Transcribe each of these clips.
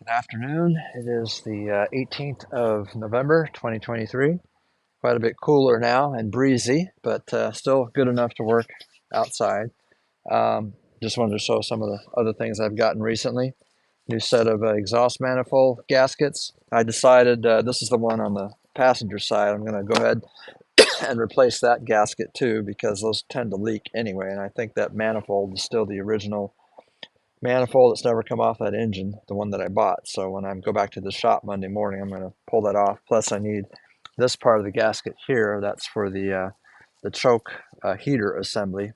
Good afternoon. It is the 18th of November, 2023. Quite a bit cooler now and breezy, but still good enough to work outside. Um, just wanted to show some of the other things I've gotten recently. New set of exhaust manifold gaskets. I decided this is the one on the passenger side. I'm going to go ahead and replace that gasket too because those tend to leak anyway, and I think that manifold is still the original manifold that's never come off that engine, the one that I bought. So when I go back to the shop Monday morning, I'm going to pull that off. Plus, I need this part of the gasket here. That's for the choke heater assembly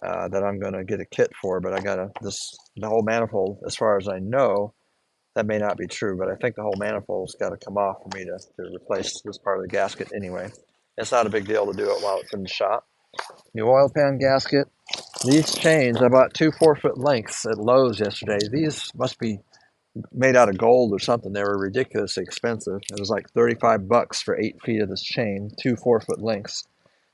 that I'm going to get a kit for. But I got the whole manifold. As far as I know, that may not be true, but I think the whole manifold's got to come off for me to replace this part of the gasket anyway. It's not a big deal to do it while it's in the shop. New oil pan gasket. These chains, I bought two 4-foot lengths at Lowe's yesterday. These must be made out of gold or something. They were ridiculously expensive. It was like 35 bucks for 8 feet of this chain, two 4-foot lengths.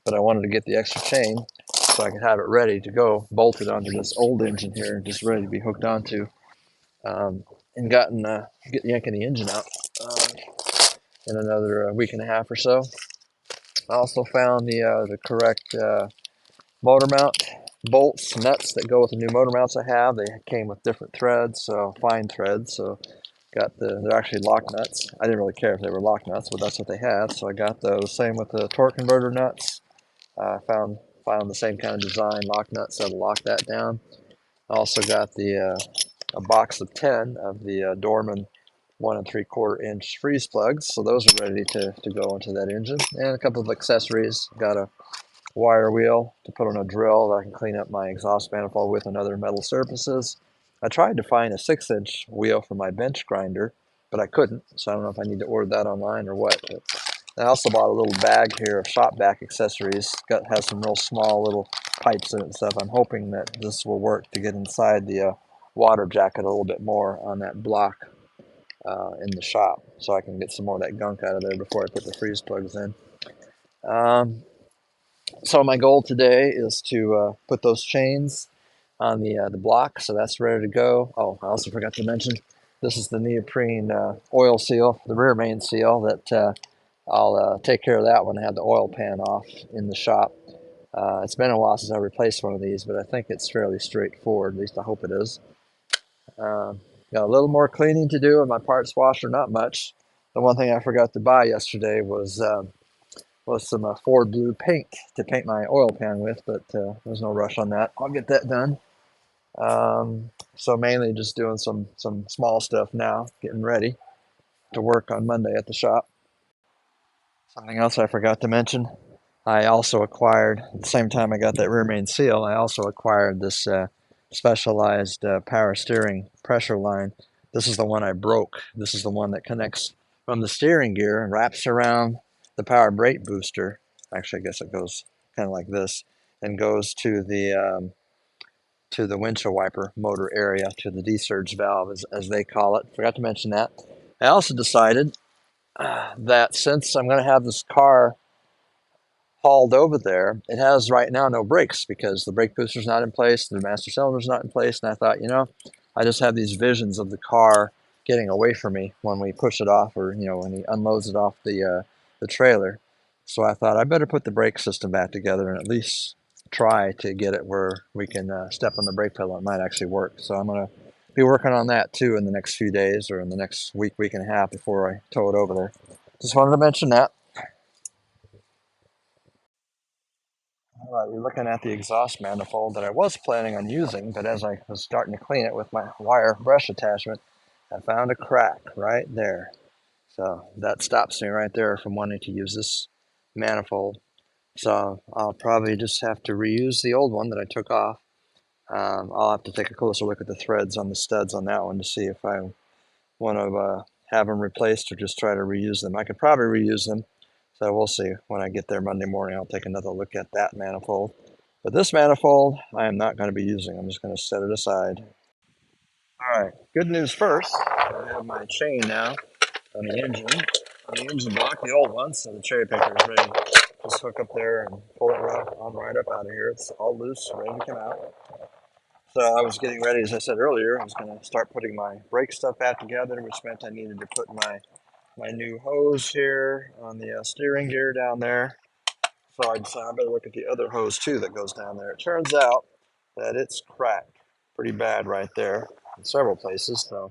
But I wanted to get the extra chain so I could have it ready to go, bolted onto this old engine here, just ready to be hooked onto. And yanking the engine out in another week and a half or so. I also found the correct motor mount bolts, nuts that go with the new motor mounts I have. They came with different threads, so fine threads. So they're actually lock nuts. I didn't really care if they were lock nuts, but that's what they had. So I got those. Same with the torque converter nuts. I found the same kind of design lock nuts that'll lock that down. I also got a box of 10 of the Dorman 1 3/4 inch freeze plugs. So those are ready to go into that engine. And a couple of accessories. Got a wire wheel to put on a drill that I can clean up my exhaust manifold with and other metal surfaces. I tried to find a 6-inch wheel for my bench grinder, but I couldn't, so I don't know if I need to order that online or what. But I also bought a little bag here of shop vac accessories. Has some real small little pipes in it and stuff. I'm hoping that this will work to get inside the water jacket a little bit more on that block in the shop, so I can get some more of that gunk out of there before I put the freeze plugs in. So my goal today is to put those chains on the block, so that's ready to go. Oh, I also forgot to mention, this is the neoprene oil seal, the rear main seal, that I'll take care of that when I have the oil pan off in the shop. It's been a while since I replaced one of these, but I think it's fairly straightforward. At least I hope it is. Uh, got a little more cleaning to do in my parts washer, not much. The one thing I forgot to buy yesterday was some Ford Blue paint to paint my oil pan with, but there's no rush on that. I'll get that done. So mainly just doing some small stuff now, getting ready to work on Monday at the shop. Something else I forgot to mention, I also acquired, at the same time I got that rear main seal, I also acquired this specialized power steering pressure line. This is the one I broke. This is the one that connects from the steering gear and wraps around the power brake booster. Actually, I guess it goes kind of like this and goes to the windshield wiper motor area, to the desurge valve, as they call it. Forgot to mention that. I also decided that since I'm going to have this car hauled over there, it has right now no brakes because the brake booster's not in place, the master cylinder's not in place, and I thought, I just have these visions of the car getting away from me when we push it off, or when he unloads it off the trailer. So I thought I better put the brake system back together and at least try to get it where we can step on the brake pedal. It might actually work. So I'm gonna be working on that too in the next few days or in the next week and a half before I tow it over there. Just wanted to mention that. All right, you're looking at the exhaust manifold that I was planning on using, but as I was starting to clean it with my wire brush attachment, I found a crack right there. So that stops me right there from wanting to use this manifold. So I'll probably just have to reuse the old one that I took off. I'll have to take a closer look at the threads on the studs on that one to see if I want to have them replaced or just try to reuse them. I could probably reuse them, so we'll see. When I get there Monday morning, I'll take another look at that manifold. But this manifold, I am not going to be using. I'm just going to set it aside. All right, good news first. I have my chain now on the engine block, the old one, so the cherry picker is ready. Just hook up there and pull it right up out of here. It's all loose, ready to come out. So I was getting ready, as I said earlier, I was going to start putting my brake stuff back together, which meant I needed to put my new hose here on the steering gear down there. So I decided I better look at the other hose too that goes down there. It turns out that it's cracked pretty bad right there in several places. So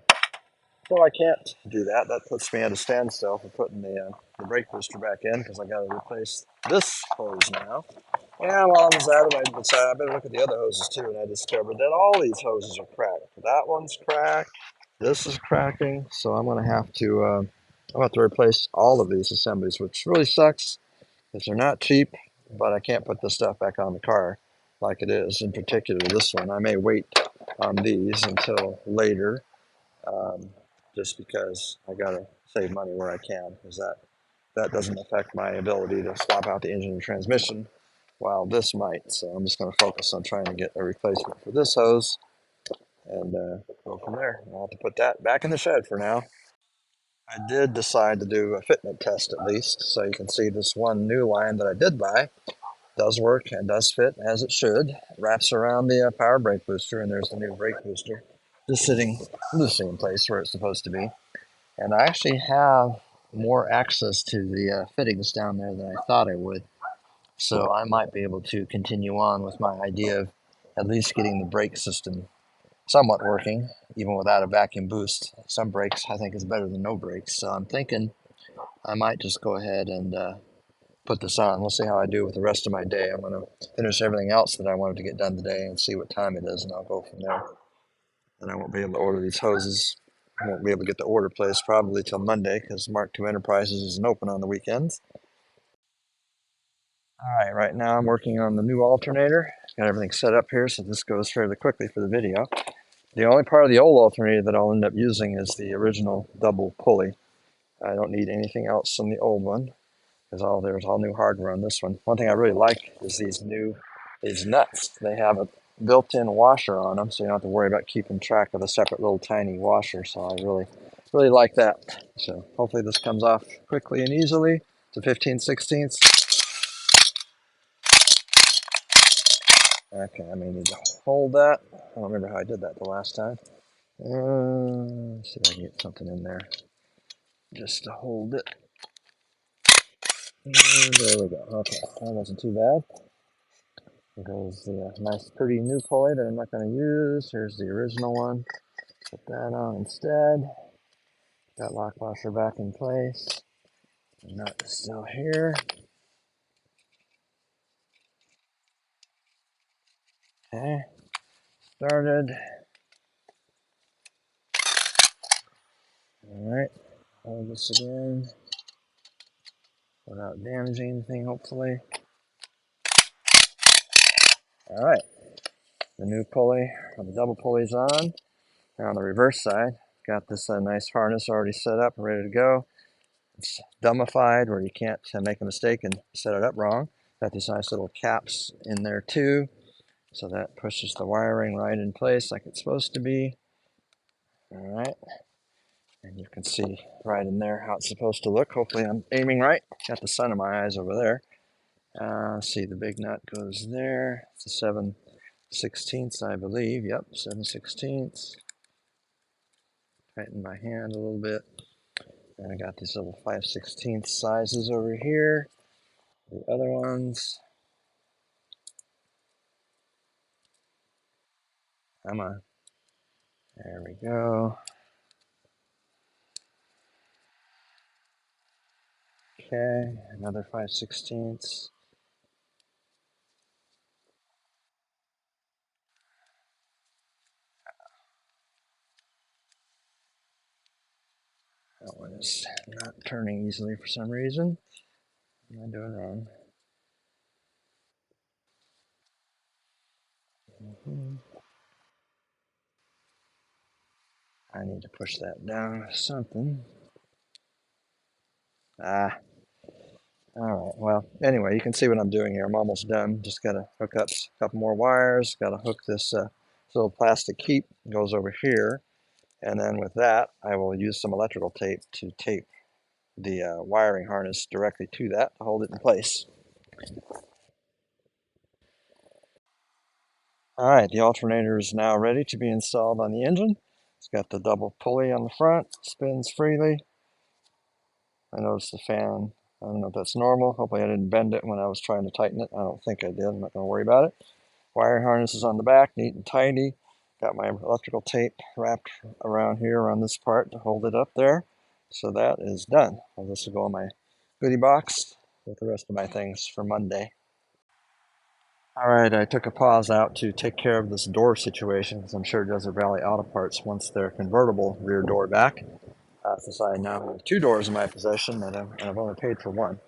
I can't do that. That puts me at a standstill for putting the brake booster back in because I got to replace this hose now. And while I was at it, I decided I better look at the other hoses too, and I discovered that all these hoses are cracked. That one's cracked. This is cracking, so I'm gonna have to replace all of these assemblies, which really sucks because they're not cheap. But I can't put this stuff back on the car like it is. In particular, this one. I may wait on these until later, um, just because I gotta save money where I can, because that doesn't affect my ability to swap out the engine and transmission, while this might. So I'm just going to focus on trying to get a replacement for this hose and go from there. I'll have to put that back in the shed for now. I did decide to do a fitment test at least, so you can see this one new line that I did buy does work and does fit as it should. It wraps around the power brake booster, and there's the new brake booster just sitting loosely in place where it's supposed to be. And I actually have more access to the fittings down there than I thought I would. So I might be able to continue on with my idea of at least getting the brake system somewhat working, even without a vacuum boost. Some brakes I think is better than no brakes. So I'm thinking I might just go ahead and put this on. We'll see how I do with the rest of my day. I'm going to finish everything else that I wanted to get done today and see what time it is, and I'll go from there. And I won't be able to order these hoses. I won't be able to get the order placed probably till Monday because Mark II Enterprises isn't open on the weekends. All right, right now I'm working on the new alternator. Got everything set up here, so this goes fairly quickly for the video. The only part of the old alternator that I'll end up using is the original double pulley. I don't need anything else from the old one because there's all new hardware on this one. One thing I really like is these nuts. They have a built-in washer on them, so you don't have to worry about keeping track of a separate little tiny washer. So I really like that. So hopefully this comes off quickly and easily. It's a 15/16. Okay, I may need to hold that. I don't remember how I did that the last time. Let's see if I can get something in there just to hold it. And there we go. Okay, that wasn't too bad. Here goes the nice, pretty new pulley that I'm not going to use. Here's the original one. Put that on instead. Got lock washer back in place. The nut is still here. Okay, started. All right, hold this again without damaging anything, hopefully. All right, the new pulley, or the double pulley's on. Now on the reverse side, got this nice harness already set up, ready to go. It's dummified where you can't make a mistake and set it up wrong. Got these nice little caps in there too, so that pushes the wiring right in place like it's supposed to be. All right, and you can see right in there how it's supposed to look. Hopefully I'm aiming right. Got the sun in my eyes over there. See, the big nut goes there. It's a 7/16, I believe. Yep, 7/16. Tighten my hand a little bit. And I got these little 5/16 sizes over here. The other ones. Come on. There we go. Okay, another 5/16. That one is not turning easily for some reason. What am I doing wrong? I need to push that down or something. Ah, all right. Well, anyway, you can see what I'm doing here. I'm almost done. Just got to hook up a couple more wires. Got to hook this little plastic keep. Goes over here. And then with that, I will use some electrical tape to tape the wiring harness directly to that to hold it in place. All right, the alternator is now ready to be installed on the engine. It's got the double pulley on the front, spins freely. I noticed the fan. I don't know if that's normal. Hopefully I didn't bend it when I was trying to tighten it. I don't think I did. I'm not going to worry about it. Wire harness is on the back, neat and tidy. Got my electrical tape wrapped around here around this part to hold it up there. So that is done. This will go in my goodie box with the rest of my things for Monday. All right, I took a pause out to take care of this door situation because I'm sure Desert Valley Auto Parts wants their convertible rear door back. Since I now have two doors in my possession and I've only paid for one.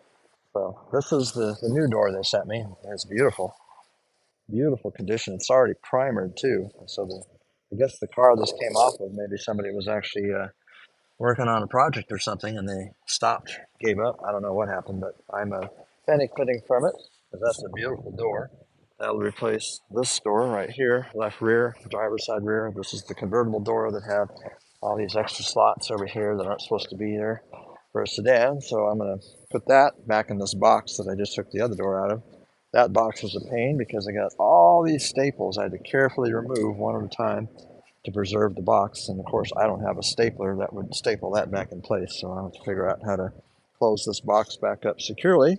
So this is the new door they sent me. It's beautiful, beautiful condition. It's already primered too. So I guess the car this came off of, maybe somebody was actually working on a project or something and they stopped, gave up. I don't know what happened, but I'm benefiting from it because that's a beautiful door. That'll replace this door right here, left rear, driver's side rear. This is the convertible door that had all these extra slots over here that aren't supposed to be there for a sedan. So I'm going to put that back in this box that I just took the other door out of. That box was a pain because I got all these staples I had to carefully remove one at a time to preserve the box. And of course, I don't have a stapler that would staple that back in place. So I'll have to figure out how to close this box back up securely.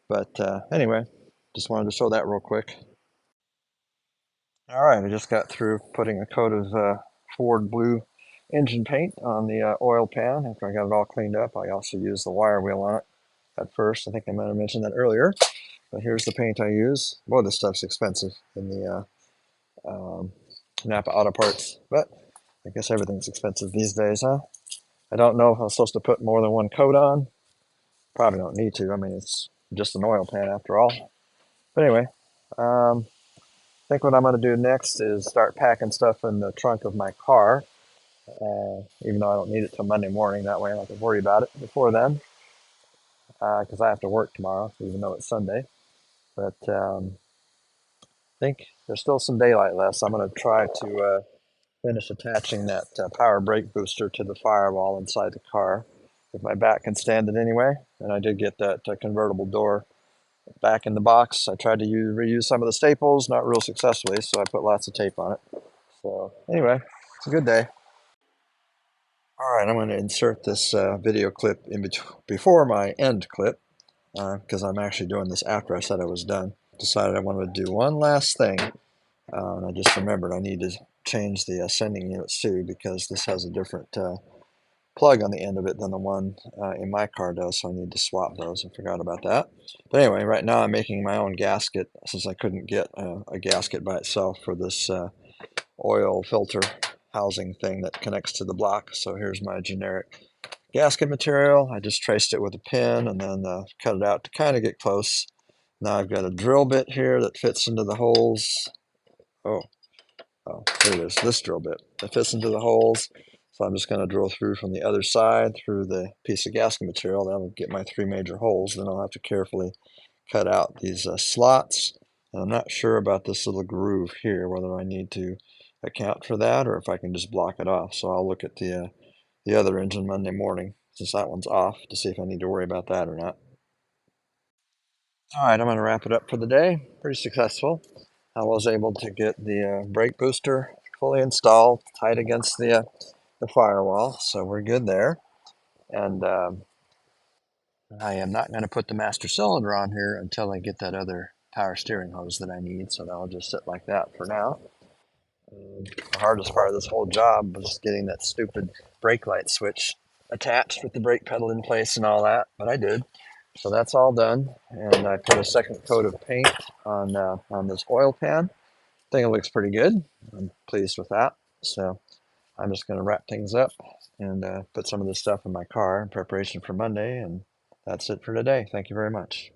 But anyway, just wanted to show that real quick. All right, I just got through putting a coat of Ford blue engine paint on the oil pan. After I got it all cleaned up, I also used the wire wheel on it at first. I think I might have mentioned that earlier. But here's the paint I use. Boy, this stuff's expensive in the Napa Auto Parts. But I guess everything's expensive these days, huh? I don't know if I'm supposed to put more than one coat on. Probably don't need to. I mean, it's just an oil pan after all. But anyway, I think what I'm going to do next is start packing stuff in the trunk of my car. Even though I don't need it till Monday morning, that way I don't have to worry about it before then, because I have to work tomorrow, even though it's Sunday. But I think there's still some daylight left, so I'm going to try to finish attaching that power brake booster to the firewall inside the car. If my back can stand it anyway, and I did get that convertible door back in the box. I tried to reuse some of the staples, not real successfully, so I put lots of tape on it. So anyway, it's a good day. All right, I'm going to insert this video clip before my end clip because I'm actually doing this after I said I was done. Decided I wanted to do one last thing, and I just remembered I need to change the sending units too because this has a different plug on the end of it than the one in my car does, so I need to swap those. I forgot about that. But anyway, right now I'm making my own gasket since I couldn't get a gasket by itself for this oil filter housing thing that connects to the block. So here's my generic gasket material. I just traced it with a pin and then cut it out to kind of get close. Now I've got a drill bit here that fits into the holes. Oh, there it is, this drill bit that fits into the holes. So I'm just going to drill through from the other side through the piece of gasket material. That'll get my three major holes. Then I'll have to carefully cut out these slots. And I'm not sure about this little groove here, whether I need to account for that or if I can just block it off. So I'll look at the other engine Monday morning, since that one's off, to see if I need to worry about that or not. All right, I'm going to wrap it up for the day. Pretty successful. I was able to get the brake booster fully installed, tight against the firewall, so we're good there. And I am not going to put the master cylinder on here until I get that other power steering hose that I need, so that'll just sit like that for now. The hardest part of this whole job was getting that stupid brake light switch attached with the brake pedal in place and all that, but I did. So that's all done, and I put a second coat of paint on this oil pan. I think it looks pretty good. I'm pleased with that. So I'm just going to wrap things up and put some of this stuff in my car in preparation for Monday, and that's it for today. Thank you very much.